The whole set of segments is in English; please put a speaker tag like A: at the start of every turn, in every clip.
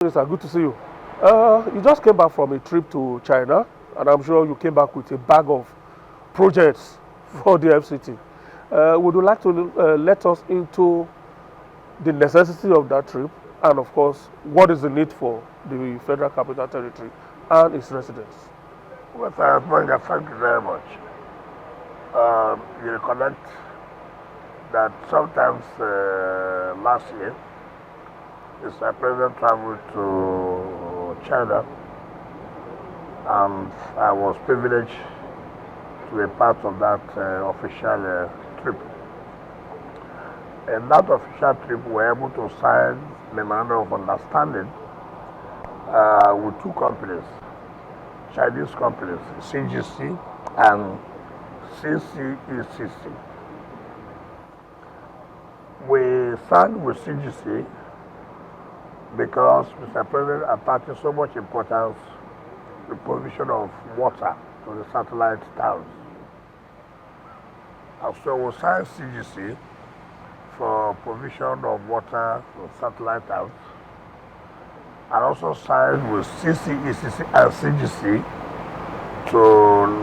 A: Sir, good to see you. You just came back from a trip to China, and I'm sure you came back with a bag of projects for the FCT. Would you like to let us into the necessity of that trip, and of course, what is the need for the Federal Capital Territory and its residents?
B: Well, thank you very much. You recollect that sometimes last year, Mr. President traveled to China, and I was privileged to be part of that official trip. In that official trip, we were able to sign memorandum of understanding with two companies, Chinese companies, CGC and CCECC. We signed with CGC because Mr. President attaches so much importance to the provision of water to the satellite towns. And so we signed CGC for provision of water to satellite towns, and also signed with CCECC and CGC to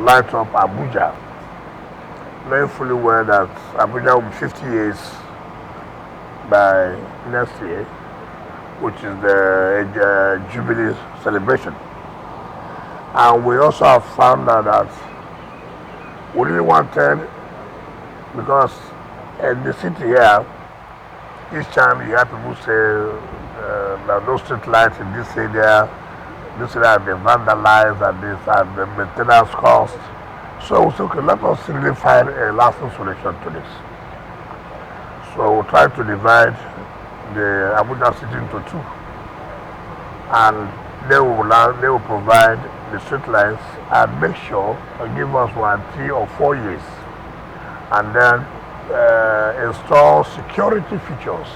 B: light up Abuja, knowing fully well that Abuja will be 50 years by next year, which is the Jubilee celebration. And we also have found out that we really wanted, because in the city here, each time you have people say there are no street lights in this area have been vandalized and this and the maintenance cost. So we said, okay, let us really find a lasting solution to this. So we tried to divide the Abuja city into two, and they will provide the street lights and make sure and give us 1, 3 or 4 years, and then install security features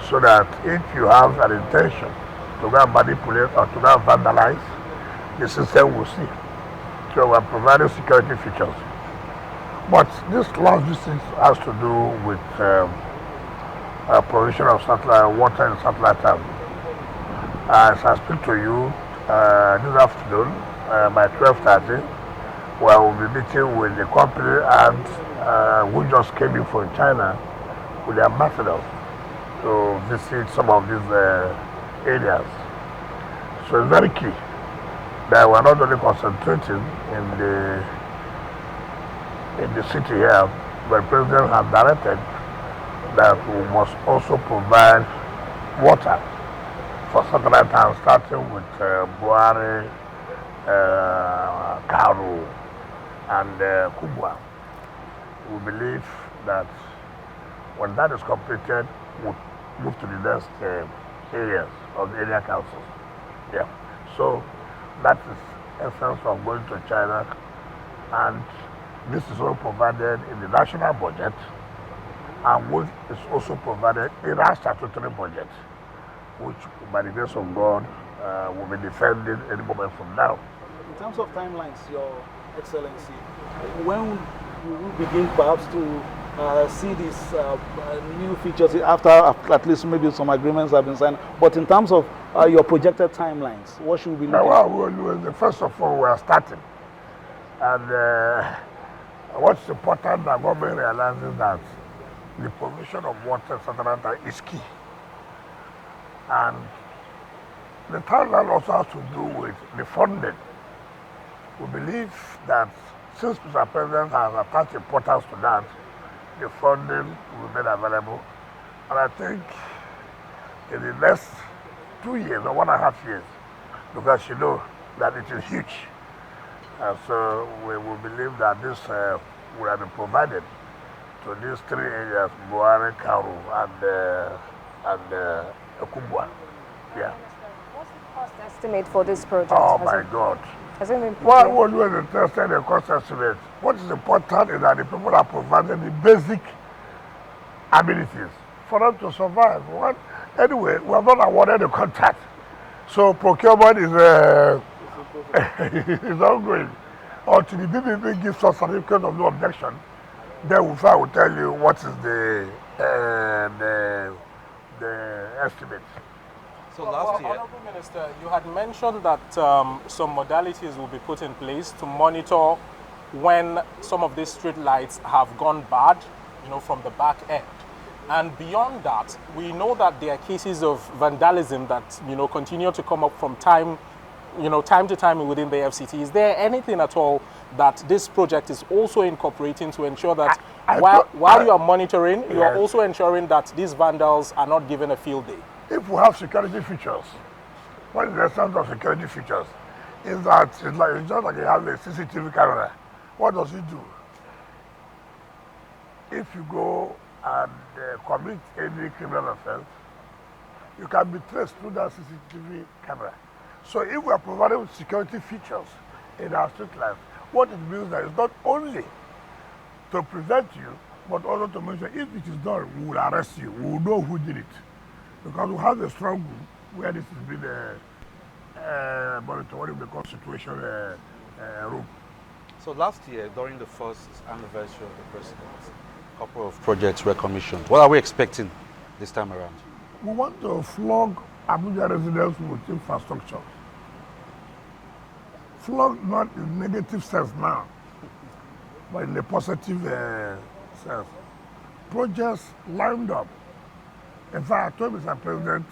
B: so that if you have an intention to go and manipulate or to go and vandalize, the system will see. So we are providing security features. But this largely has to do with provision of satellite water in satellite town. As I speak to you this afternoon by 12:30, where we'll be meeting with the company and who just came in from China with their ambassadors to visit some of these areas. So it's very key that we're not only concentrating in the city here, but the President has directed that we must also provide water for satellite towns, starting with Buhari, Karu, and Kubwa. We believe that when that is completed, we'll move to the next areas of the area councils. Yeah. So that is essence of going to China, and this is all provided in the national budget, and which is also provided in our statutory budget, which by the grace of God will be defended any moment from now.
C: In terms of timelines, Your Excellency, when will we begin perhaps to see these new features after at least maybe some agreements have been signed? But in terms of your projected timelines, what should we be looking at?
B: Well, first of all, we are starting. And what's important that government realizes that the provision of water is key. And the timeline also has to do with the funding. We believe that since Mr. President has attached importance to that, the funding will be made available. And I think in the next 2 years or 1.5 years, because you know that it is huge. And so we will believe that this will have been provided to these 3 areas, Buhari, Karu, and Kumbwa. Yeah.
D: What's the cost estimate for this project?
B: Oh my God.
D: Has it been
B: Why would you interested in the cost estimate? What is important is that the people are providing the basic amenities for them to survive. Anyway, we have not awarded the contract. So procurement is is ongoing. Until the BBB gives us certificate of no objection, then I will tell you what is the estimate.
E: So last year,
F: Honorable Minister, you had mentioned that some modalities will be put in place to monitor when some of these street lights have gone bad, from the back end. And beyond that, we know that there are cases of vandalism that, continue to come up from time to time within the FCT. Is there anything at all that this project is also incorporating to ensure that while you are monitoring, you are also ensuring that these vandals are not given a field day?
B: If we have security features, what is the essence of security features? Is that it's just like you have a CCTV camera. What does it do? If you go and commit any criminal offense, you can be traced through that CCTV camera. So if we are providing security features in our street life, what it means that it's not only to prevent you, but also to make sure if it is done, we will arrest you. We will know who did it. Because we have a strong group where this has been monitoring the constitution room.
E: So last year, during the first anniversary of the president, a couple of projects were commissioned. What are we expecting this time around?
B: We want to flog Abuja residents with infrastructure. Flog not in negative sense now, but in a positive sense. Projects lined up. In fact, I told Mr. President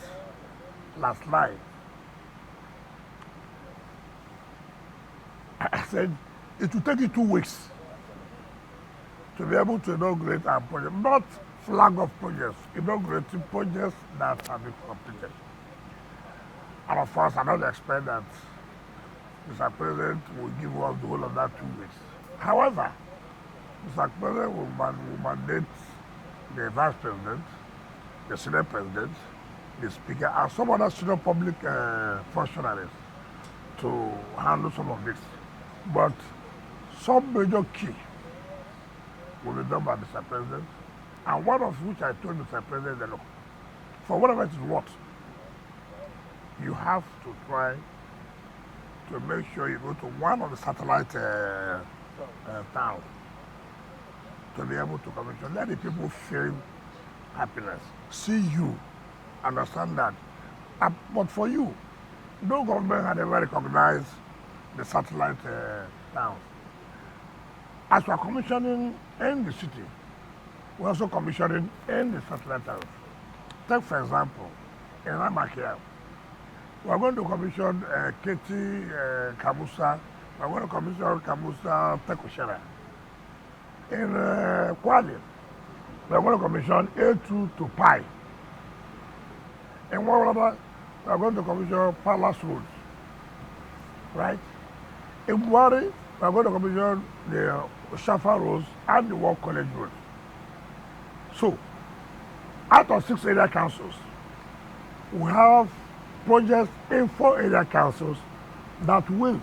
B: last night, I said, it will take you 2 weeks to be able to inaugurate our project, not flag of projects, inaugurating projects that have been completed. And of course, I don't expect that Mr. President will give us the whole of that 2 weeks. However, Mr. President will mandate the Vice President, the Senate President, the Speaker, and some other senior public functionaries to handle some of this. But some major key will be done by Mr. President, and one of which I told Mr. President that, look, for whatever it is worth, you have to try to make sure you go to one of the satellite towns to be able to commission. Let the people feel happiness, see you, understand that. But for you, no government had ever recognized the satellite towns. As we are commissioning in the city, we're also commissioning in the satellite towns. Take for example, in Amakia, we're going to commission Keti Kamusa, we're going to commission Kamusa Tekushera. In Kwale, we're going to commission A2 to Pi. In Warada, we're going to commission Palace Road, right? In Buhari, we're going to commission the Shafa Roads and the War College Road. So, out of 6 area councils, we have projects in 4 area councils that will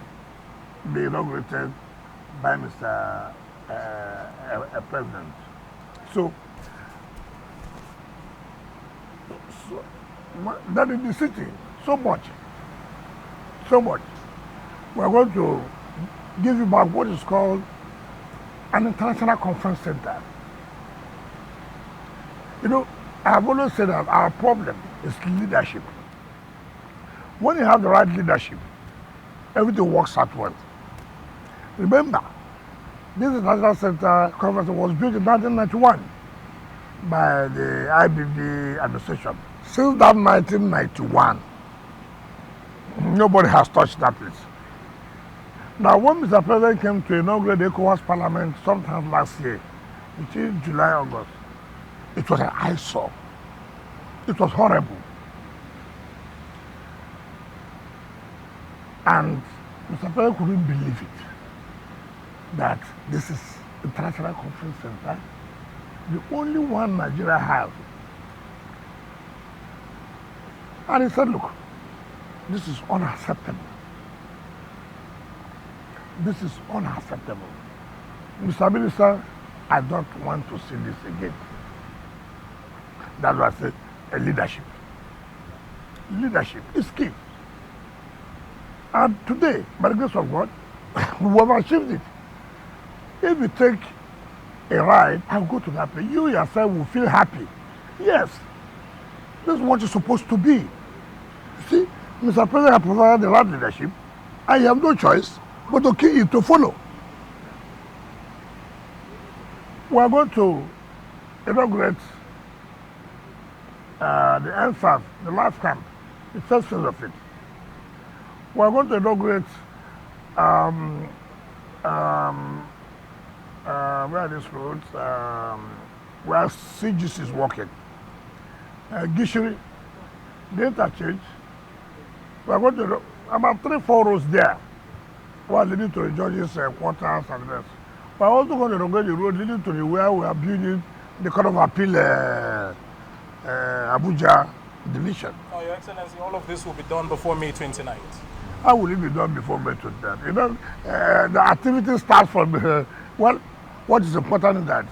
B: be inaugurated by Mr. President. So that in the city, so much. We are going to give you back what is called an international conference center. I have always said that our problem is leadership. When you have the right leadership, everything works out well. Remember, this international center conference was built in 1991 by the IBB administration. Since that 1991, nobody has touched that place. Now, when Mr. President came to inaugurate the ECOWAS Parliament sometime last year, between July and August, it was an eyesore. It was horrible. And Mr. President couldn't believe it, that this is International Conference Center, the only one Nigeria has. And he said, look, this is unacceptable. This is unacceptable. Mr. Minister, I don't want to see this again. That's why I said, leadership. Leadership is key. And today, by the grace of God, we have achieved it. If you take a ride and go to that place, you yourself will feel happy. Yes, this is what it's supposed to be. See, Mr. President has provided the right leadership, and you have no choice but to follow. We are going to inaugurate the NSAS, the life camp, the first phase of it. We are going to inaugurate where are these roads? Where CGC is working. Gishiri, the interchange. We are going to about 3-4 roads there. We are leading to the judges' quarters and the rest. We are also going to inaugurate the road leading to the where we are building the Court of Appeal Abuja division.
F: Oh, Your Excellency, all of this will be done before May 29th.
B: How will it be done before May 29th? You know, the activity starts from, well, what is important is that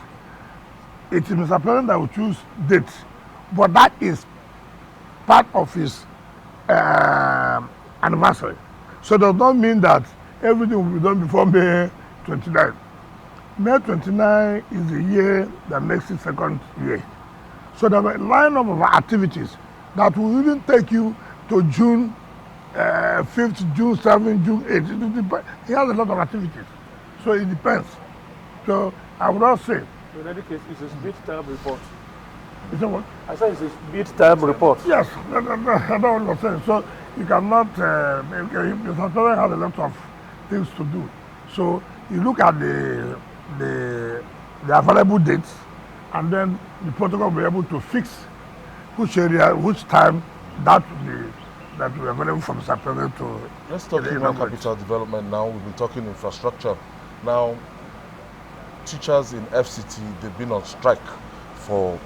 B: it is Mr. President that will choose dates, but that is part of his anniversary. So it does not mean that everything will be done before May 29. May 29 is the year that makes it second year. So there are a lineup of activities that will even take you to June 5th, June 7th, June 8th. He has a lot of activities. So it depends. So I would not say.
A: In any case, it's a mid-term report.
B: You know what?
A: I said it's a mid-term report.
B: Yes, I know what you're saying. So you cannot, Mr. President has a lot of things to do. So you look at the available dates, and then the protocol will be able to fix which area, which time that will be available from Mr. President to.
G: Let's talk human capital development now. We've been talking infrastructure. Now, teachers in FCT, they've been on strike for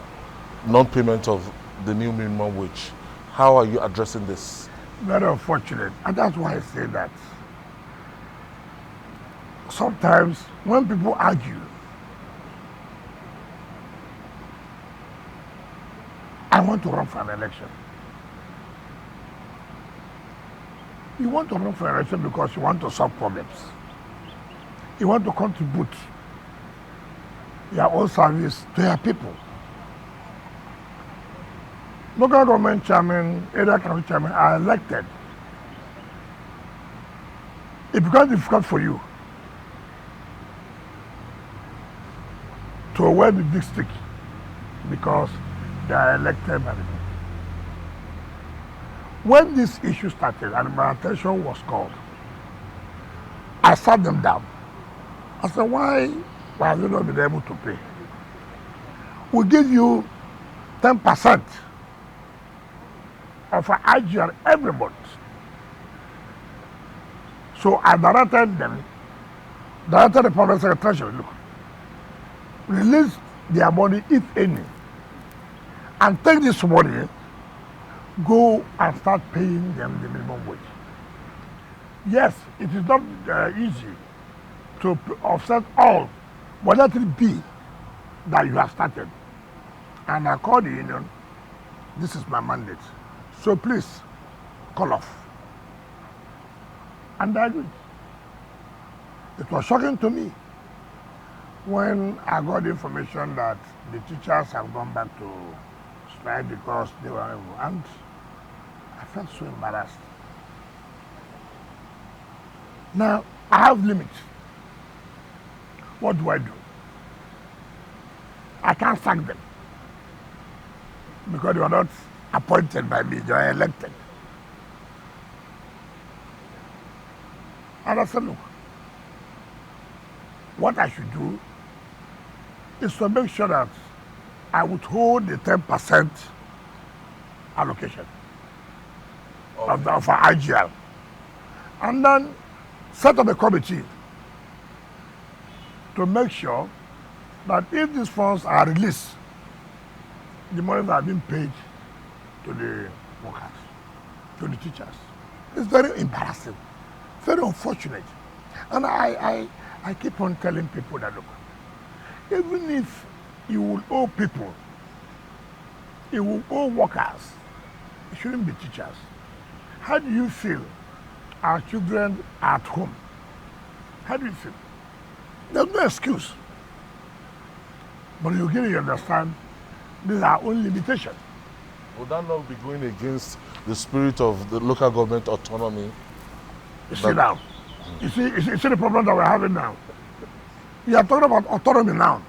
G: non-payment of the new minimum wage. How are you addressing this?
B: Very unfortunate, and that's why I say that. Sometimes when people argue, I want to run for an election. You want to run for an election because you want to solve problems. You want to contribute your own service to your people. Local government chairman, area council chairman are elected. It becomes difficult for you to wear the big stick because they are elected by the people. When this issue started and my attention was called, I sat them down. I said, why have you not been able to pay? We give you 10% of our IGR every month. So I directed the public secretary, look, release their money, if any, and take this money, go and start paying them the minimum wage. Yes, it is not easy to offset all, but let it be that you have started. And I called the union, this is my mandate. So please, call off. And I agreed. It was shocking to me when I got the information that the teachers have gone back to strike because they were unable. And I felt so embarrassed. Now, I have limits. What do? I can't sack them because they were not appointed by me, they were elected. And I said, look, what I should do is to make sure that I would hold the 10% allocation of our IGL, and then set up a committee to make sure that if these funds are released, the money that are being paid to the workers, to the teachers. It's very embarrassing, very unfortunate. And I keep on telling people that, look, even if you will owe people, you will owe workers, it shouldn't be teachers. How do you feel our children are at home? How do you feel? There's no excuse. But you understand, these are our own limitations.
G: Would that not be going against the spirit of the local government autonomy.
B: You see now. You see the problem that we're having now. You are talking about autonomy now.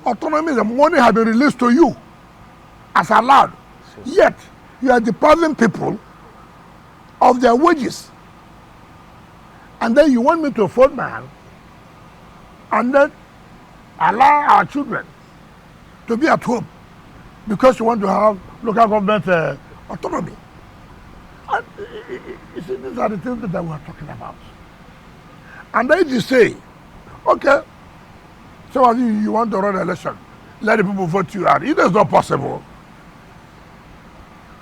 B: Autonomy, the money has been released to you as allowed. Yet, you are depriving people of their wages. And then you want me to fold my hand and then allow our children to be at home because you want to have local government autonomy. And, you see, these are the things that we are talking about. And then you say, okay, so you want to run an election, let the people vote you out. It is not possible.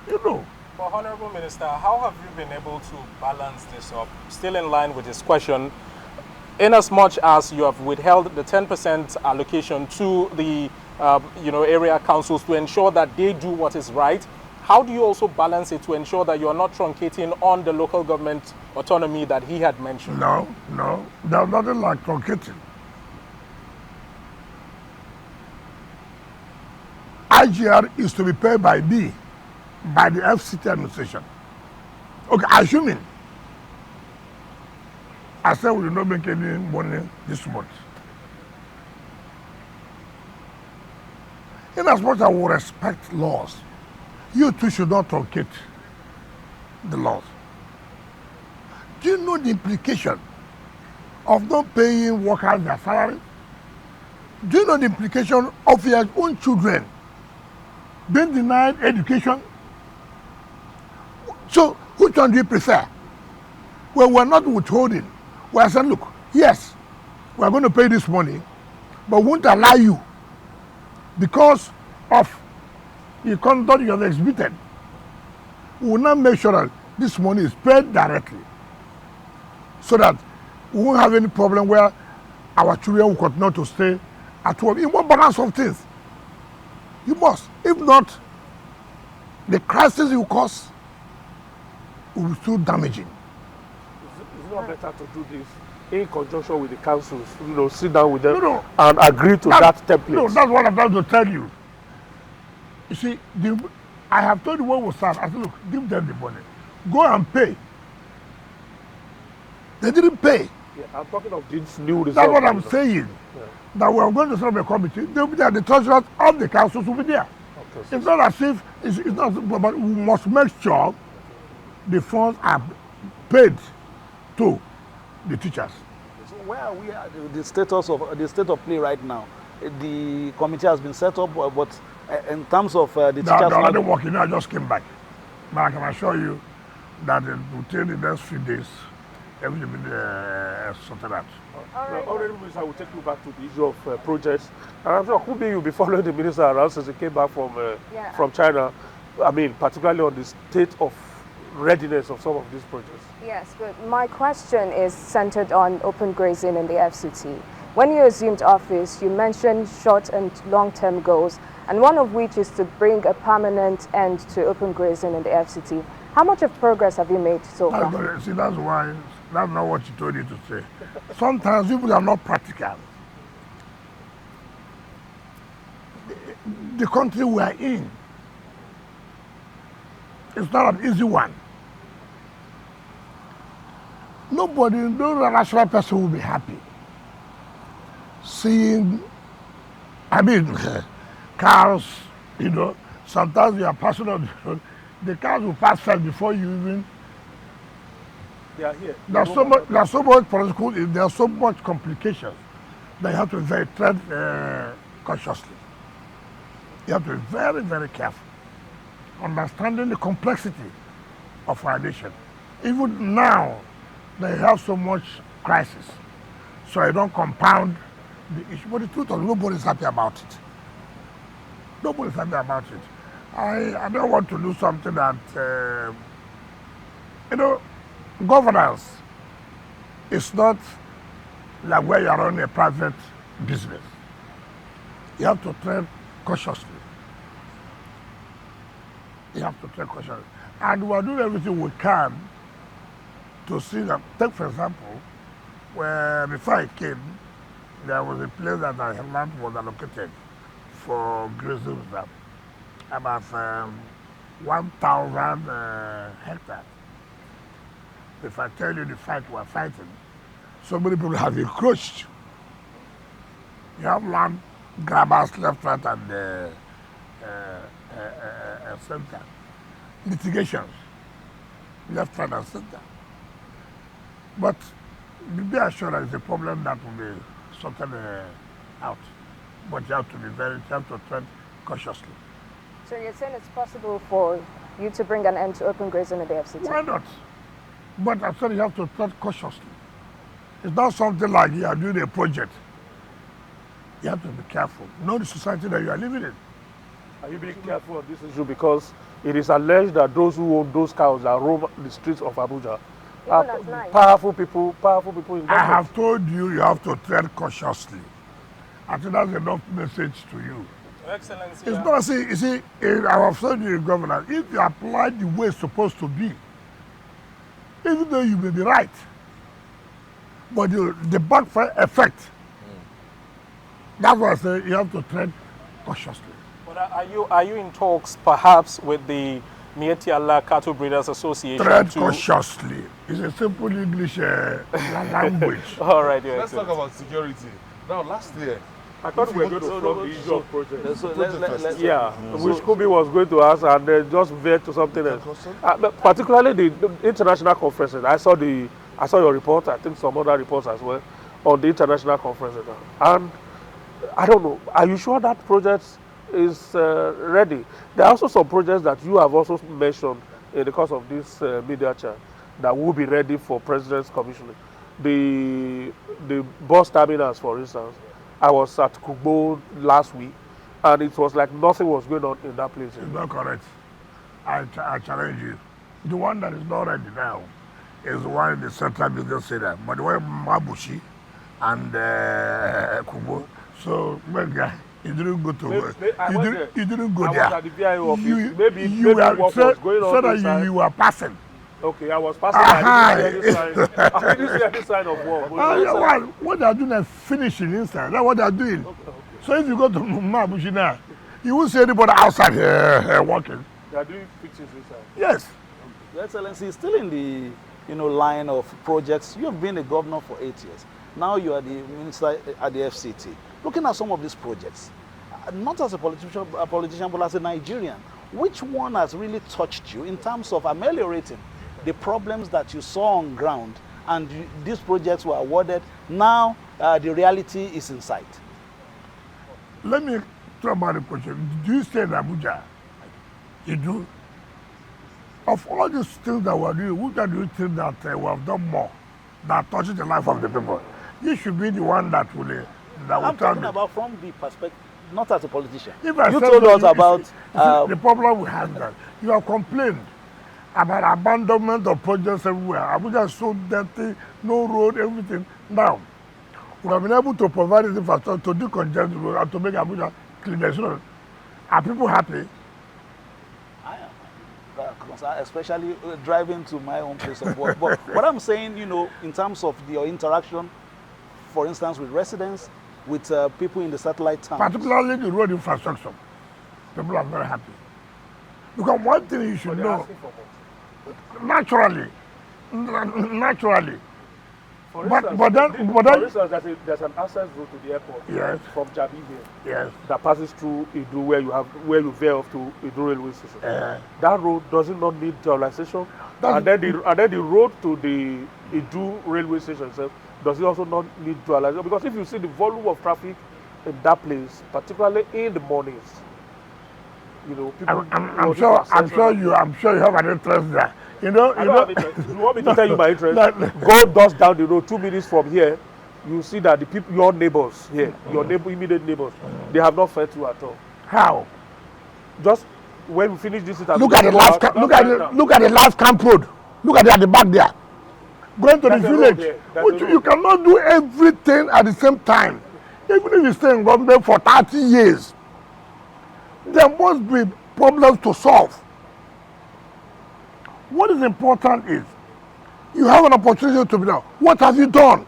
B: You know.
F: But Honorable Minister, how have you been able to balance this up? Still in line with this question, in as much as you have withheld the 10% allocation to the area councils to ensure that they do what is right, how do you also balance it to ensure that you are not truncating on the local government autonomy that he had mentioned?
B: No, there's nothing like truncating. IGR is to be paid by me, by the FCT administration. Okay, assuming I said we will not make any money this month. In as much as we respect laws, you too should not truncate the laws. Do you know the implication of not paying workers their salary? Do you know the implication of your own children being denied education? So, which one do you prefer? Well, we're not withholding. We're saying, look, yes, we're going to pay this money, but we won't allow you because of the conduct you have exhibited. We will not make sure that this money is paid directly so that we won't have any problem where our children will continue to stay at home. You must balance of things. You must. If not, the crisis you cause will be too damaging.
A: It's not better to do this in conjunction with the councils, sit down with them and agree to that template.
B: No, that's what I'm trying to tell you. You see, I have told you what was start. I said, look, give them the money. Go and pay. They didn't pay.
A: Yeah, I'm talking of this new result.
B: That's what I'm saying. Yeah. That we are going to set up a committee. They'll be there. The treasurers of the councils will be there. Okay, it's not as if it's not, but we must make sure the funds are paid to the teachers.
C: So where are we at the state of play right now? The committee has been set up, but in terms of the teachers,
B: they're already working. I just came back. But I can assure you that within the next few days, everything will be sorted out.
A: Already, Minister, I will take you back to the issue of projects. And I'm sure who you be following the minister around since he came back from China. I mean, particularly on the state of readiness of some of these projects.
D: Yes, good. My question is centered on open grazing in the FCT. When you assumed office, you mentioned short and long-term goals, and one of which is to bring a permanent end to open grazing in the FCT. How much of progress have you made so far?
B: See, that's not what you told you to say. Sometimes people are not practical. The country we are in, it's not an easy one. Nobody, no rational person will be happy seeing, cars, sometimes you are passing on, the cars will pass first before you even.
A: They are here.
B: There's so much political, there's so much complications that you have to tread cautiously. You have to be very, very careful, understanding the complexity of our nation. Even now, they have so much crisis, so I don't compound the issue. But the truth is, nobody's happy about it. Nobody's happy about it. I don't want to do something that, governance is not like where you are running a private business. You have to tread cautiously. You have to tread cautiously. And we are doing everything we can to see that. Take, for example, where before I came, there was a place that our land was allocated for grazing reserve, about 1,000 hectares. If I tell you the fight we're fighting, so many people have encroached. You have land grabbers left, right, and center. Litigations left, right, and center. But be assured that it's a problem that will be sorted out. But you have to tread cautiously.
D: So you're saying it's possible for you to bring an end to open grazing in the FCT?
B: Why not? But I said you have to tread cautiously. It's not something like you are doing a project. You have to be careful. Know the society that you are living in.
A: Are you being careful on this issue because it is alleged that those who own those cows that roam the streets of Abuja are powerful people in government?
B: I have told you, you have to tread cautiously. I think that's enough message to you.
F: Your Excellency.
B: It's not, you see, I have said to you, Governor, if you apply the way it's supposed to be, even though you may be right, but the backfire effect, that's why I say you have to tread cautiously.
F: But are you in talks perhaps with the Mieti Allah Cattle Breeders Association?
B: Tread cautiously. It's a simple English language.
F: All right,
G: let's talk about security. Now, last year,
A: I thought we were going to flog the issue of project. Yeah, which Kubi was going to ask and then just veer to something else. Particularly the international conferences. I saw your report. I think some other reports as well on the international conferences. And I don't know. Are you sure that project is ready? There are also some projects that you have also mentioned in the course of this media chat that will be ready for President's commissioning. The bus terminals, for instance. I was at Kugbo last week, and it was like nothing was going on in that place.
B: It's not correct. I challenge you. The one that is not ready now is the one in the central business area. But the one Mabushi and Kugbo. So, well, guy, you didn't go to work. You didn't go there.
A: I was at the VIO office. Maybe
B: work
A: was going on.
B: So that you were passing.
A: Okay, I was passing. I didn't see any sign of work.
B: What they are doing is finishing inside. That's what they are doing. Okay. So if you go to Mabushi now, you won't see anybody outside here working.
A: They are doing fixings inside.
B: Yes.
C: Your Excellency, still in the line of projects. You have been a governor for 8 years. Now you are the minister at the FCT. Looking at some of these projects, not as a politician, but as a Nigerian, which one has really touched you in terms of ameliorating the problems that you saw on ground, and these projects were awarded? Now the reality is in sight.
B: Let me talk about the question. Do you stay in Abuja? You do. Of all these things that we're doing, which do you think that we have done more that touches the life of the people? You should be the one that will
C: I'm talking about from the perspective, not as a politician.
B: You
C: told us about
B: the problem we have that you have complained about abandonment of projects everywhere. Abuja is so dirty, no road, everything. Now, we have been able to provide this infrastructure to decongest the road and to make Abuja cleaner. Are people happy?
C: I am, especially driving to my own place of work. But what I'm saying, in terms of your interaction, for instance, with residents, with people in the satellite towns.
B: Particularly the road infrastructure. People are very happy. Because one thing you should know, naturally.
A: For instance, there's an access route to the airport.
B: Yes.
A: From Jabi here.
B: Yes.
A: That passes through Idu where you veer off to Idu railway station. That road does not need dualization. And then the road to the Idu railway station itself does it also not need dualization? Because if you see the volume of traffic in that place, particularly in the mornings, people.
B: I'm sure you have an interest there.
A: I don't have interest. You want me to tell you my interest? Go just down the road 2 minutes from here. You see that the people, your neighbors here, your immediate neighbors, they have not fed you at all.
B: How?
A: Just when we finish this,
B: look at the last camp road. Look at it at the back there. Going to the village, you cannot do everything at the same time. Even if you stay in government for 30 years, there must be problems to solve. What is important is you have an opportunity to be done. What have you done?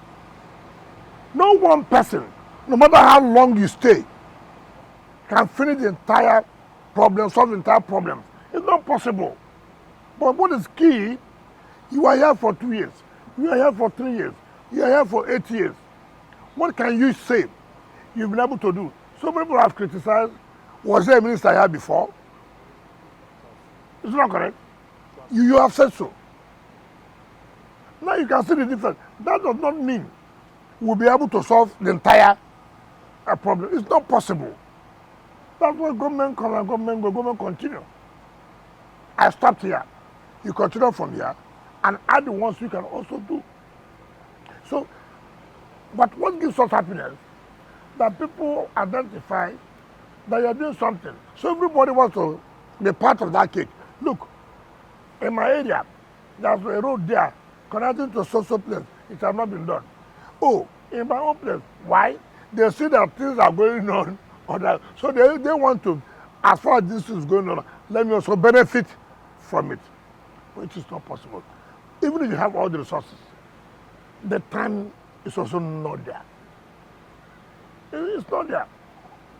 B: No one person, no matter how long you stay, can finish the entire problem, solve the entire problem It's not possible. But what is key, you are here for 2 years. You are here for 3 years. You are here for 8 years. What can you say you've been able to do? So many people have criticized, was there a minister here before? It's not correct. You have said so. Now you can see the difference. That does not mean we'll be able to solve the entire problem. It's not possible. That's why government come and government go, government continue. I stopped here. You continue from here and add the ones you can also do. So, but what gives us happiness? That people identify that you're doing something. So everybody wants to be part of that cake. Look, in my area, there's a road there connecting to social place. It has not been done. Oh, in my own place, why? They see that things are going on, or that, so they want to, as far as this is going on, let me also benefit from it, which is not possible. Even if you have all the resources, the time is also not there. It's not there.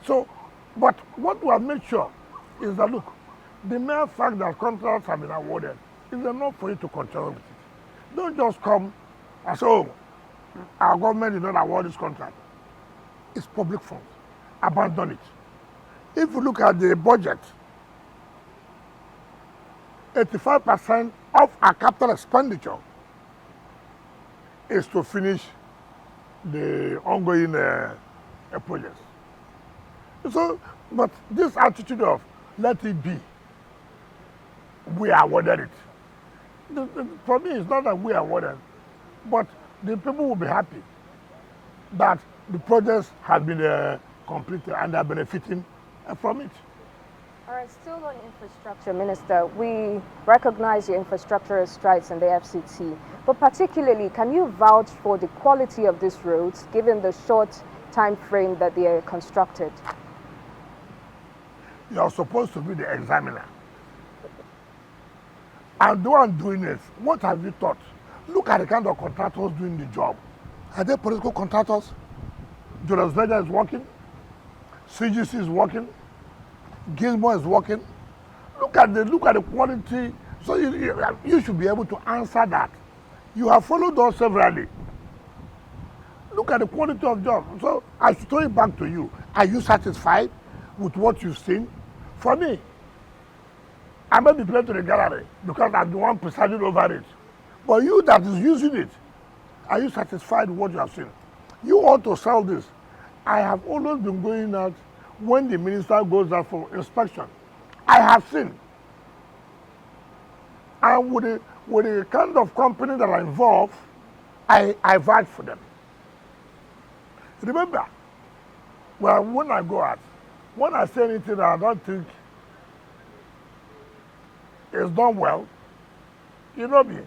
B: So, but what we have made sure is that, look, the mere fact that contracts have been awarded is enough for you to continue with it. Don't just come and say, oh, our government did not award this contract. It's public funds. Abandon it. If you look at the budget, 85% of our capital expenditure is to finish the ongoing projects. So, but this attitude of let it be, we awarded it. For me, it's not that we awarded, but the people will be happy that the projects have been completed and they are benefiting from it.
D: All right, still on infrastructure, Minister, we recognize your infrastructural strides in the FCT, but particularly, can you vouch for the quality of these roads given the short time frame that they are constructed?
B: You are supposed to be the examiner. And the one doing it, what have you thought? Look at the kind of contractors doing the job. Are they political contractors? Julius Berger is working. CGC is working. Gizmo is working. Look at the quality. So you should be able to answer that. You have followed us severally. Look at the quality of job. So I should throw it back to you. Are you satisfied with what you've seen? For me, I may be playing to the gallery because I'm the one presiding over it. But you that is using it, are you satisfied with what you have seen? You want to sell this. I have always been going out when the minister goes out for inspection. I have seen. And with the kind of company that are involved, I vouch for them. Remember, well, when I go out, when I say anything that I don't think is done well, you know me.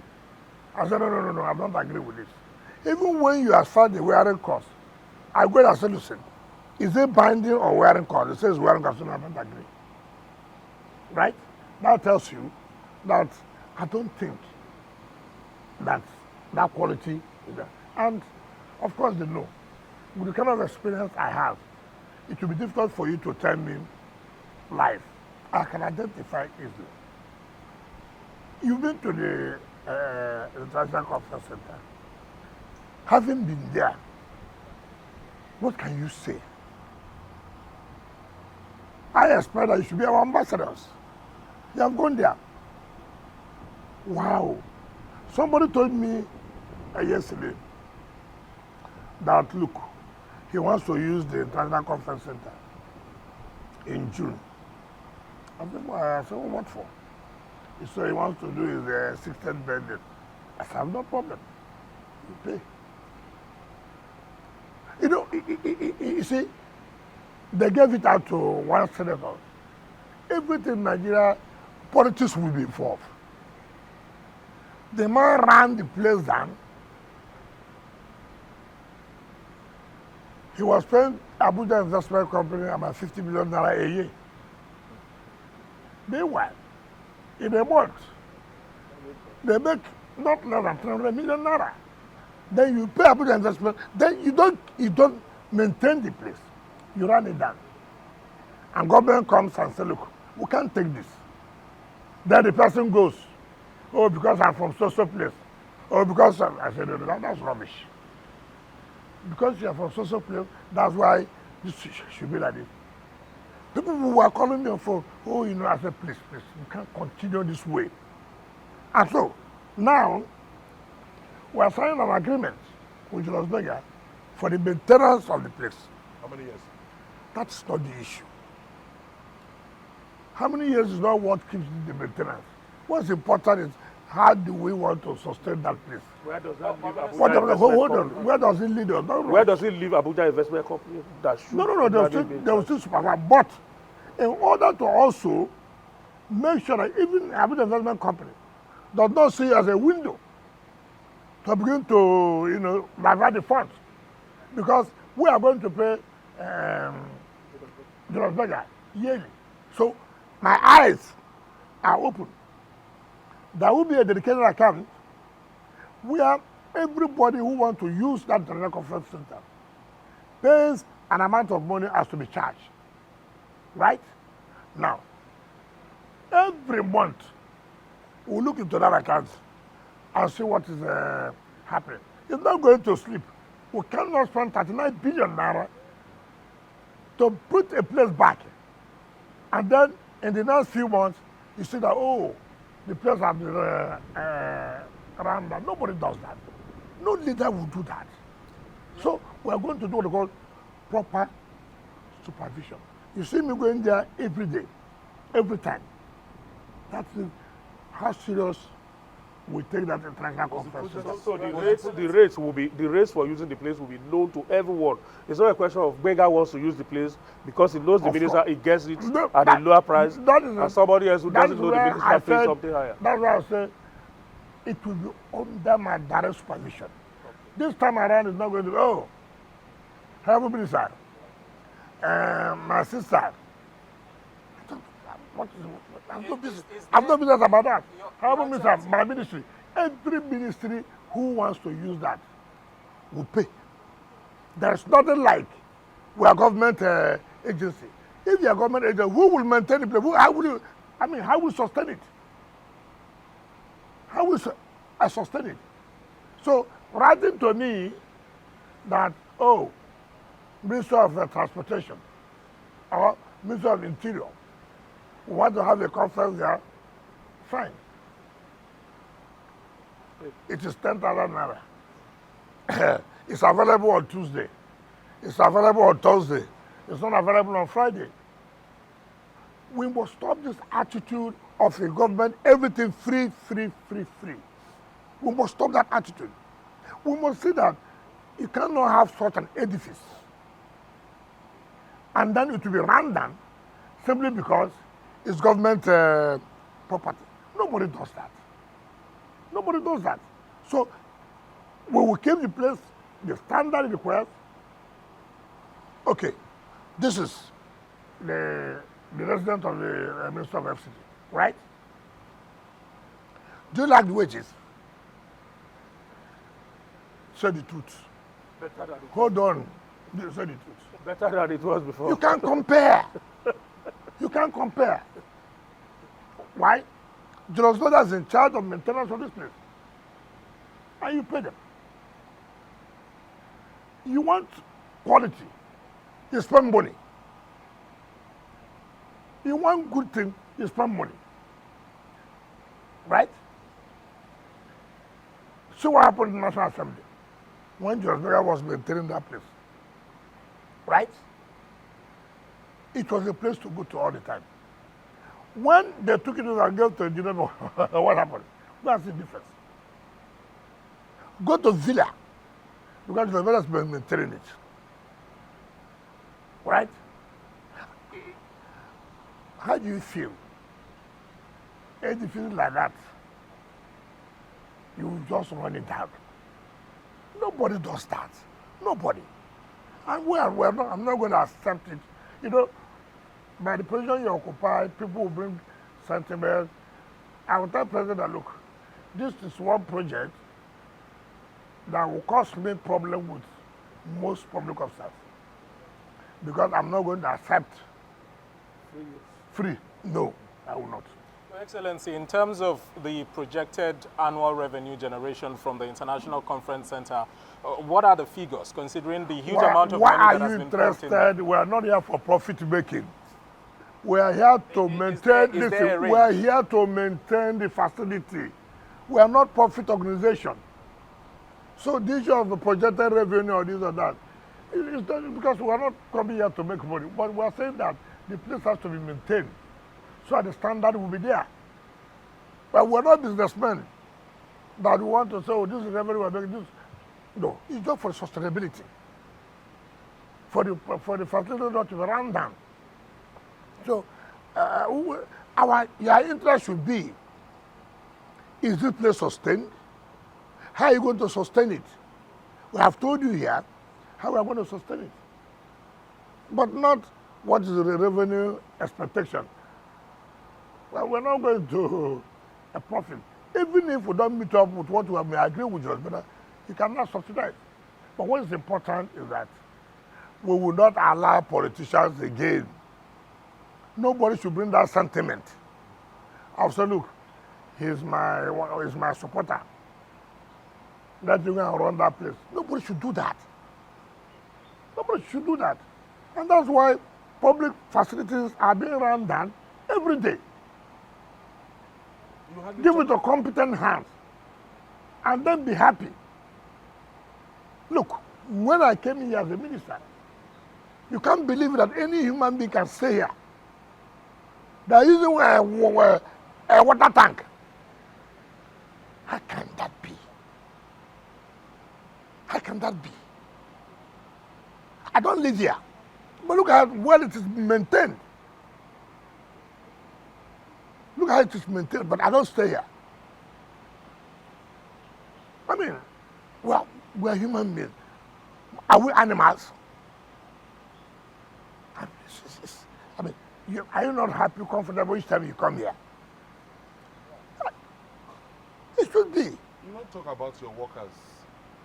B: I said, no, I don't agree with this. Even when you assign the wearing cost, I go and say, listen, is it binding or wearing cost? It says wearing cost, so I don't agree. Right? That tells you that I don't think that quality is there. And of course they know. With the kind of experience I have, it will be difficult for you to tell me live. I can identify easily. You've been to the International Conference Center. Having been there, what can you say? I expect that you should be our ambassadors. You have gone there. Wow. Somebody told me yesterday that, look, he wants to use the International Conference Center in June. I said, well, what for? He said he wants to do his 16th birthday. I said, no problem. You pay. You know, you see, they gave it out to one senator. Everything in Nigeria, politics will be involved. The man ran the place down. He was paying Abuja Investment Company about 50 million naira a year. Meanwhile, in a month, they make not less than 300 million naira. Then you pay Abuja Investment, then you don't maintain the place. You run it down. And government comes and says, look, we can't take this. Then the person goes, oh, because I'm from so place. Oh, because I said, no, that's rubbish. Because you're from so place, that's why this should be like this. People who were calling me on phone, oh, you know, I said, please, you can't continue this way. And so, now, we are signing an agreement with Las Vegas for the maintenance of the place.
G: How many years?
B: That's not the issue. How many years is not what keeps the maintenance. What's important is how do we want to sustain that place?
A: Where does that leave Abuja
B: Hold
A: Investment
B: on.
A: Company?
B: Where does it lead us?
A: Where does it leave Abuja Investment Company? That should
B: No. They will still supervise. But in order to also make sure that even Abuja Investment Company does not see as a window to begin to, you know, divert the funds. Because we are going to pay Las Vegas yearly. So my eyes are open. There will be a dedicated account where everybody who wants to use that International Conference Center pays an amount of money as to be charged. Right? Now, every month, we'll look into that account and see what is happening. It's not going to sleep. We cannot spend 39 billion naira to put a place back. And then in the next few months, you see that, oh, the place has been around that. Nobody does that. No leader will do that. So we are going to do what we call proper supervision. You see me going there every day, every time. That's how serious we take that international conference.
A: So the rates for using the place will be known to everyone. It's not a question of Bega wants to use the place because he knows the minister, he gets it at a lower price, and somebody else who doesn't know the minister pays something higher.
B: That's why I say it will be under my direct supervision. This time around, it's not going to be, oh, help me, sir. My sister. I'm no business about that. However, Mr. My ministry, every ministry who wants to use that will pay. There's nothing like we are government agency. If you are government agency, who will maintain the place? How will you? I mean, how will you sustain it? How will I sustain it? So writing to me that, oh, Minister of Transportation or Minister of Interior, we want to have a conference there, fine. It is 10,000 naira. It's available on Tuesday. It's available on Thursday. It's not available on Friday. We must stop this attitude of the government, everything free. We must stop that attitude. We must see that you cannot have such an edifice and then it will be run down simply because it's government property. Nobody does that. Nobody does that. So we will keep the place, the standard request. Okay, this is the resident of the Minister of FCT, right? Do you like the wages? Say the truth. Hold on. Say the truth.
A: Better than it was before.
B: You can't compare. You can't compare. Why? Julius Brother is in charge of maintenance of this place. And you pay them. You want quality. You spend money. You want good thing, you spend money. Right? See what happened in the National Assembly when Julius Brother was maintaining that place. Right? It was a place to go to all the time. When they took it and gave to engineer, what happened? That's the difference. Go to Villa, because the Villa has been maintaining it. Right? How do you feel? If you feel like that, you just run it down. Nobody does that. Nobody. And I'm not going to accept it. You know, by the position you occupy, people will bring sentiments. I will tell President that, look, this is one project that will cause me problem with most public officers. Because I'm not going to accept free. No, I will not.
F: Your Excellency, in terms of the projected annual revenue generation from the International Conference Center, what are the figures, considering the huge amount of money that has been pumped in?
B: Why are you interested? We are not here for profit making. We are here to maintain
F: is there a
B: this. We are
F: range?
B: here to maintain the facility. We are not profit organization. So the issue of the projected revenue or this or that, it's not because we are not coming here to make money. But we are saying that the place has to be maintained so that the standard will be there. But we are not businessmen that we want to say, oh, this is revenue we are making this. No, it's just for sustainability. For the facility not to be run down. So your interest should be, is this place sustained? How are you going to sustain it? We have told you here how we are going to sustain it. But not what is the revenue expectation. Well, we're not going to a profit. Even if we don't meet up with what we may agree with you, but you cannot subsidize. But what is important is that we will not allow politicians again. Nobody should bring that sentiment. I'll say, look, he's my supporter. That you're going to run that place. Nobody should do that. Nobody should do that. And that's why public facilities are being run down every day. Give it to competent hands and then be happy. Look, when I came here as a minister, you can't believe that any human being can stay here. They're using a water tank. How can that be? How can that be? I don't live here. But look at how well it is maintained. Look how it is maintained, but I don't stay here. I mean, well, we're human beings. Are we animals? I mean, are you not happy, comfortable each time you come here? It should be.
G: You don't talk about your workers.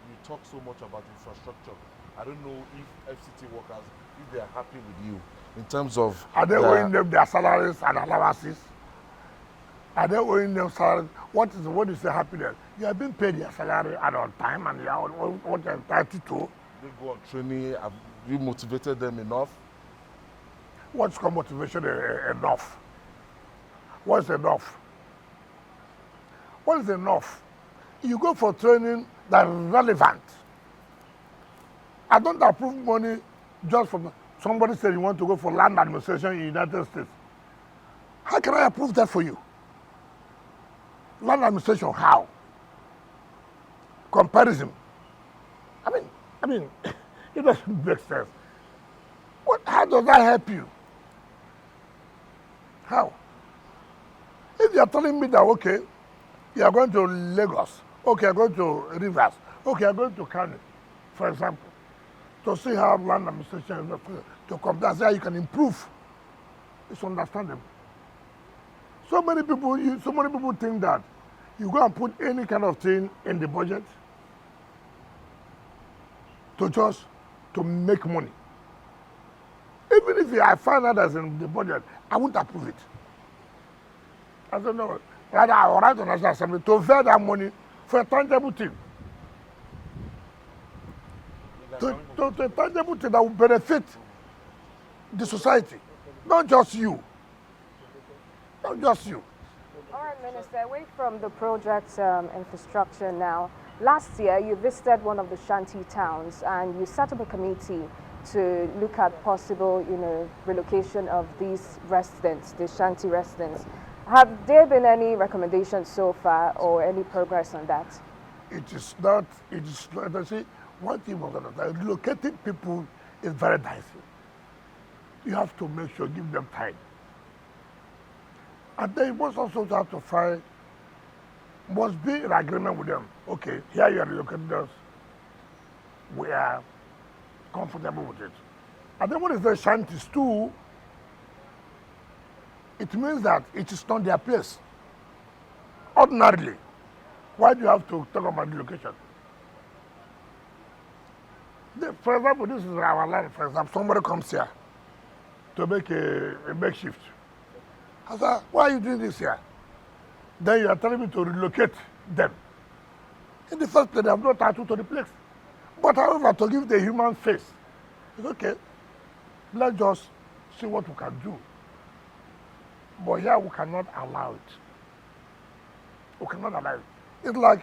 G: You talk so much about infrastructure. I don't know if FCT workers, if they are happy with you in terms of...
B: Are they owing them their salaries and allowances? Are they owing them salaries? What is the happiness? You have been paid your salary at all time and you are what you're entitled to.
G: They go on training. Have you motivated them enough?
B: What's called motivation enough? What's enough? What is enough? You go for training that is relevant. I don't approve money just from somebody said you want to go for land administration in the United States. How can I approve that for you? Land administration, how? Comparison. I mean, it doesn't make sense. How does that help you? How? If you are telling me that, okay, you are going to Lagos, okay, you're going to Rivers, okay, you're going to Kano, for example, to see how land administration is, to compare, see how you can improve. It's understandable. So many people think that you go and put any kind of thing in the budget to make money. Even if I find out that's in the budget, I won't approve it. I don't know. Rather, I will write to National Assembly to vet that money for a tangible thing. To a tangible thing that will benefit the society. Not just you. Not just you.
D: All right, Minister, away from the project infrastructure now. Last year, you visited one of the shanty towns and you set up a committee to look at possible, relocation of these residents, the shanty residents. Have there been any recommendations so far or any progress on that?
B: It is not, I see, one thing was that relocating people is very dicey. You have to make sure, give them time. And then you must also have to find, must be in agreement with them. Okay, here you are relocating us. We are comfortable with it. And then when it's the shanties too, it means that it is not their place. Ordinarily, why do you have to talk about relocation? For example, this is our land. For example, somebody comes here to make a makeshift. I said, why are you doing this here? Then you are telling me to relocate them. In the first place, they have no title to the place. But however, to give the human face, it's okay. Let's just see what we can do. But here we cannot allow it. We cannot allow it. It's like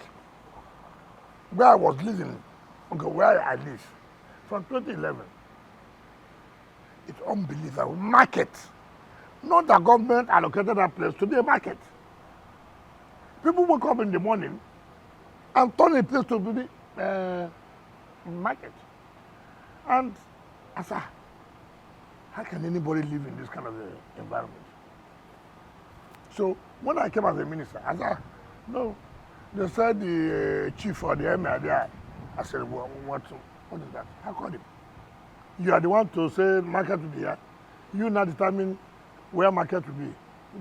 B: where I was living, okay, where I live, from 2011. It's unbelievable. Market. Not the government allocated that place to be a market. People wake up in the morning and turn the place to be market. And I said, how can anybody live in this kind of environment? So when I came as a minister, I said, no. They said the chief or the emir there. I said, well, what is that? I called him. You are the one to say market will be here. You now determine where market will be.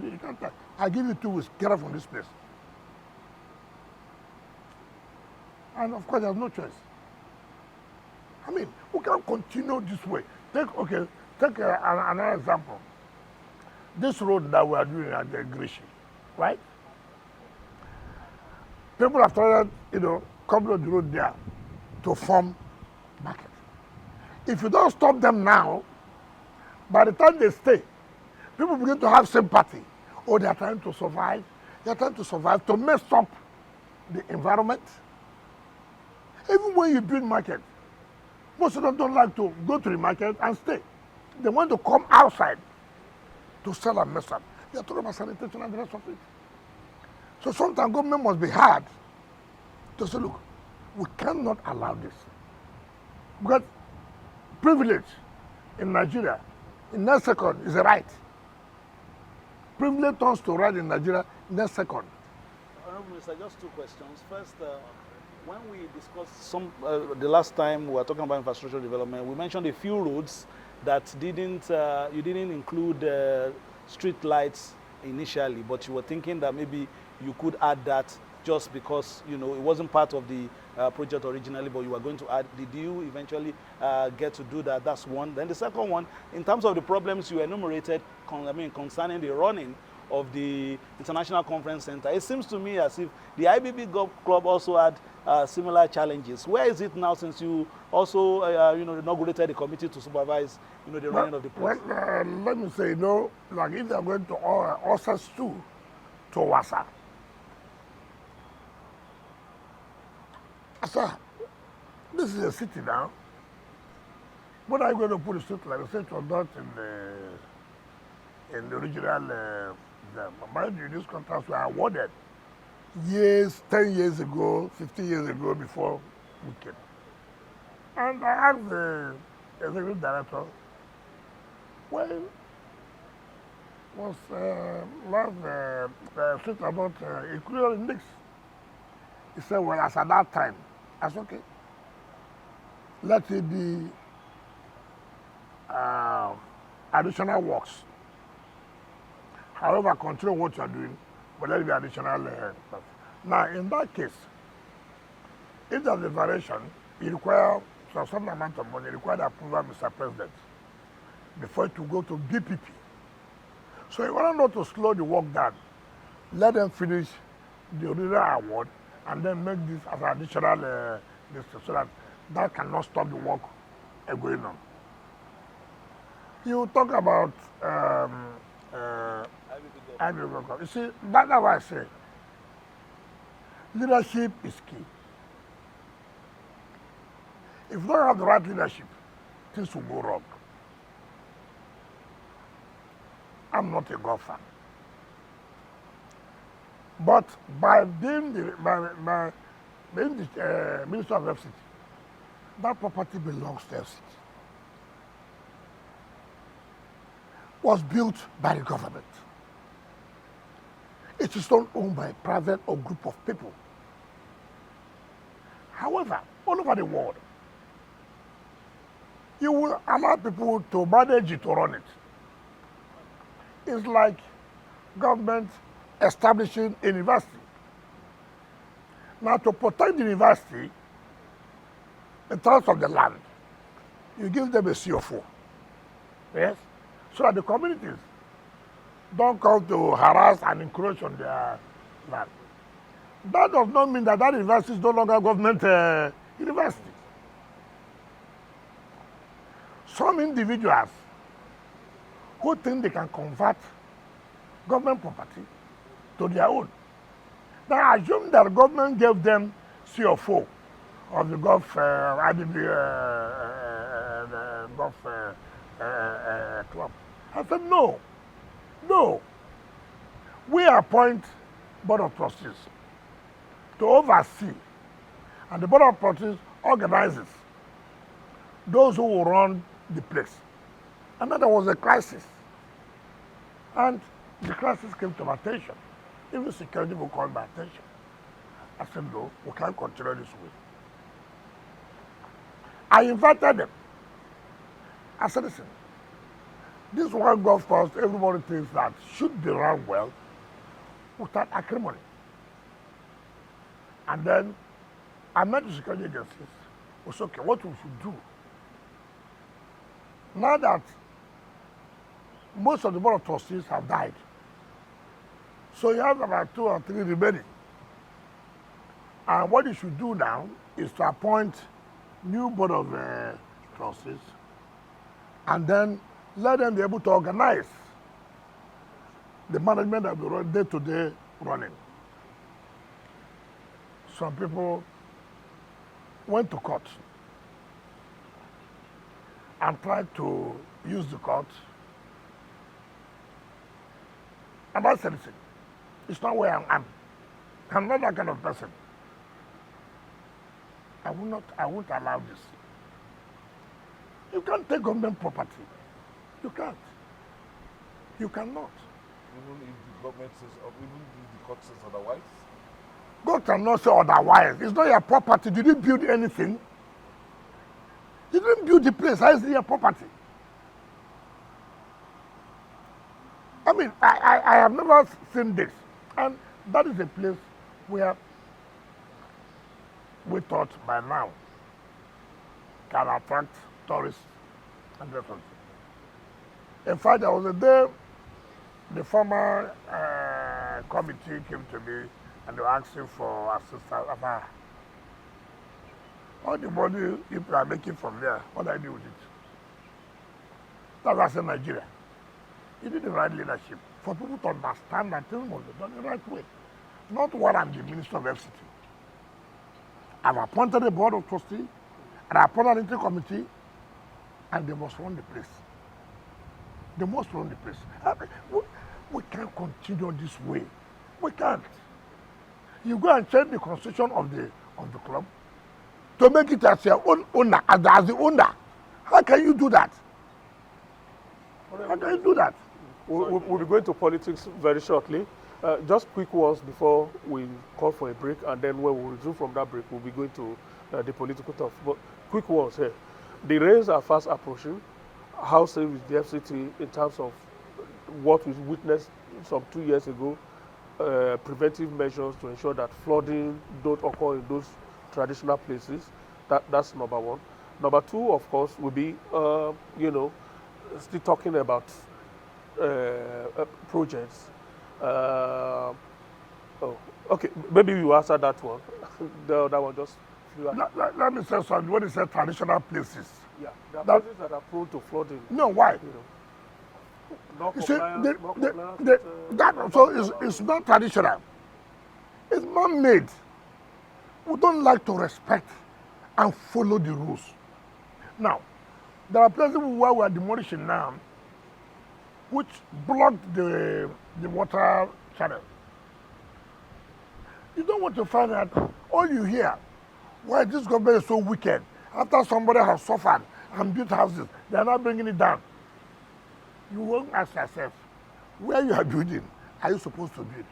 B: You can't tell. I give you 2 weeks, get out from this place. And of course, there's no choice. I mean, we can't continue this way. Take another example. This road that we are doing at the grazing, right? People have started, coming on the road there to form market. If you don't stop them now, by the time they stay, people begin to have sympathy. Oh, they are trying to survive. They are trying to survive to mess up the environment. Even when you build market, most of them don't like to go to the market and stay. They want to come outside to sell and mess up. They are talking about sanitation and the rest of it. So sometimes government must be hard to say, look, we cannot allow this. Because privilege in Nigeria, in next second, is a right. Privilege turns to right in Nigeria in next second.
C: Honorable Minister, just 2 questions. First, when we discussed the last time we were talking about infrastructure development, we mentioned a few roads that you didn't include street lights initially, but you were thinking that maybe you could add that just because it wasn't part of the project originally, but you were going to add. Did you eventually get to do that? That's one. Then the second one, in terms of the problems you enumerated, concerning the running of the International Conference Center, it seems to me as if the IBB Golf Club also had similar challenges. Where is it now, since you also inaugurated the committee to supervise the running of the place?
B: Well, let me say, like if they are going to Osas 2 to Wasa, sir, this is a city now. What are you going to put a street like? The street was not in the original. Mind you, these contracts were awarded 10 years ago, 15 years ago before we came. And I asked the executive director, well, was last street about included in this? He said, well, as at that time, that's okay. Let it be additional works. However, continue what you are doing, but let it be additional stuff. Now, in that case, if there's a variation, it requires some amount of money, it requires approval, Mr. President, before it to go to BPP. So in order not to slow the work down, let them finish the original award and then make this as an additional so that cannot stop the work going on. You talk about you see, that's why I say leadership is key. If you don't have the right leadership, things will go wrong. I'm not a golf fan. But by being the Minister of FCT, that property belongs to FCT. Was built by the government. It is not owned by a private or group of people. However, all over the world, you will allow people to manage it, to run it. It's like government establishing a university. Now, to protect the university in terms of the land, you give them a CFO. Yes? So that the communities don't come to harass and encroach on their land. That does not mean that that university is no longer government university. Some individuals who think they can convert government property to their own. Now assume that the government gave them CFO of the Gulf Gulf Club. I said no, no. We appoint board of trustees to oversee, and the board of trustees organizes those who will run the place. And then there was a crisis, and the crisis came to my attention. Even security will call my attention. I said, no, we can't continue this way. I invited them. I said, listen, this one golf course, everybody thinks that should be run well without acrimony. And then I met the security agencies. We said, okay, what we should do? Now that most of the board of trustees have died, so you have about 2 or 3 remaining. And what you should do now is to appoint new board of trustees and then let them be able to organize the management that will run day-to-day running. Some people went to court and tried to use the court. And I said, listen, it's not where I am. I'm not that kind of person. I won't allow this. You can't take government property. You can't. You cannot.
G: Even if the government says, or even if the court says otherwise?
B: God cannot say otherwise. It's not your property. Did you build anything? You didn't build the place. How is it your property? I mean, I have never seen this. And that is a place where we thought by now can attract tourists and references. In fact, there was a day the former committee came to me and they were asking for assistance. All the money people are making from there, what do I do with it? That's why I said Nigeria. You need the right leadership for people to understand that things must be done the right way. Not what I'm the minister of FCT. I've appointed a board of trustees and I appointed an interim committee, and they must run the place. They must run the place. I mean, we can't continue this way. We can't. You go and change the constitution of the club to make it as your own owner, as the owner. How can you do that? How can you do that?
A: We'll be going to politics very shortly. Just quick ones before we call for a break, and then when we resume from that break, we'll be going to the political talk. But quick ones here. The rains are fast approaching. How safe is the FCT in terms of what we witnessed some 2 years ago, preventive measures to ensure that flooding don't occur in those traditional places? That's number one. Number two, of course, will be, still talking about projects. Okay, maybe you answer that one. The other one just flew out.
B: Let me say something. When you say traditional places,
A: Yeah, there are places that are prone to flooding.
B: no, why? You see, it's not traditional. It's not made. We don't like to respect and follow the rules. Now, there are places where we are demolishing now, which blocked the water channel. You don't want to find out. All you hear, why this government is so wicked. After somebody has suffered and built houses, they are not bringing it down. You won't ask yourself, where you are building, are you supposed to build?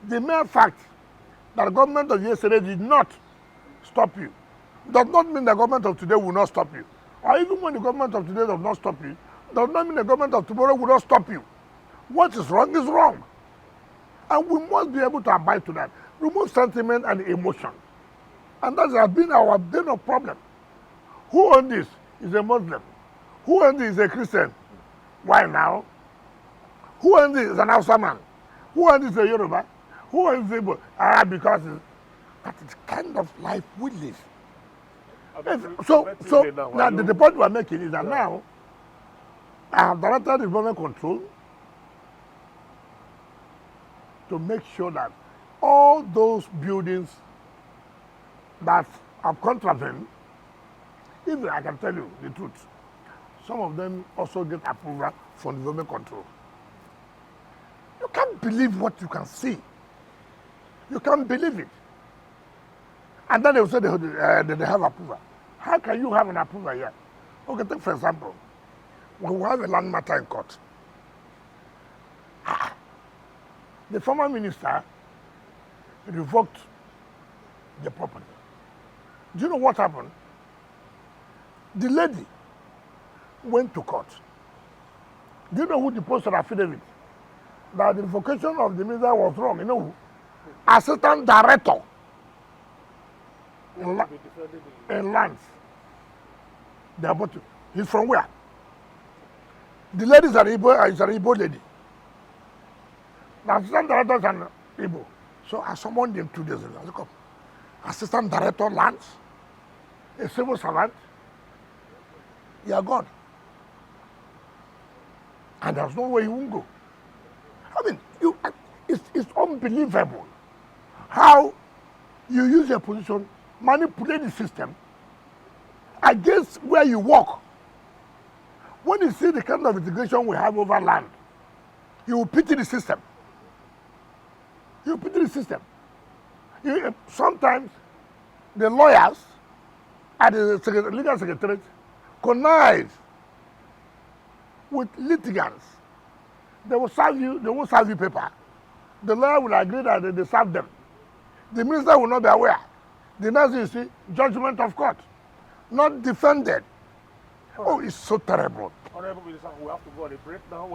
B: The mere fact that the government of yesterday did not stop you does not mean the government of today will not stop you. Or even when the government of today does not stop you, does not mean the government of tomorrow will not stop you. What is wrong. And we must be able to abide to that. Remove sentiment and emotion. And that has been our daily problem. Who owns this is a Muslim. Who owns this is a Christian. Why now? Who owns this is an Hausa man. Who owns this is a Yoruba. Who is able? Because that is the kind of life we live. So now the point we are making is that now I have directed development control to make sure that all those buildings that are contravened, even I can tell you the truth, some of them also get approval from development control. You can't believe what you can see. You can't believe it. And then they will say they have approval. How can you have an approval here? Okay, take for example, when we have a land matter in court, the former minister revoked the property. Do you know what happened? The lady went to court. Do you know who deposed her affidavit? That the revocation of the minister was wrong. You know who? Assistant director in lands. They are about to. He's from where? The lady is an Igbo lady. The assistant director is an Igbo. So I summoned him 2 days ago. I said, come. Assistant director lands, a civil servant, you are gone. And there's no way he won't go. I mean, it's unbelievable how you use your position, manipulate the system against where you work. When you see the kind of integration we have over land, you will pity the system. You pity the system. Sometimes the lawyers at the legal secretariat connive with litigants. They will serve you paper. The lawyer will agree that they serve them. The minister will not be aware. The next thing you see, judgment of court, not defended. Oh, it's so terrible.
A: Honorable Minister, we have to go on a break now.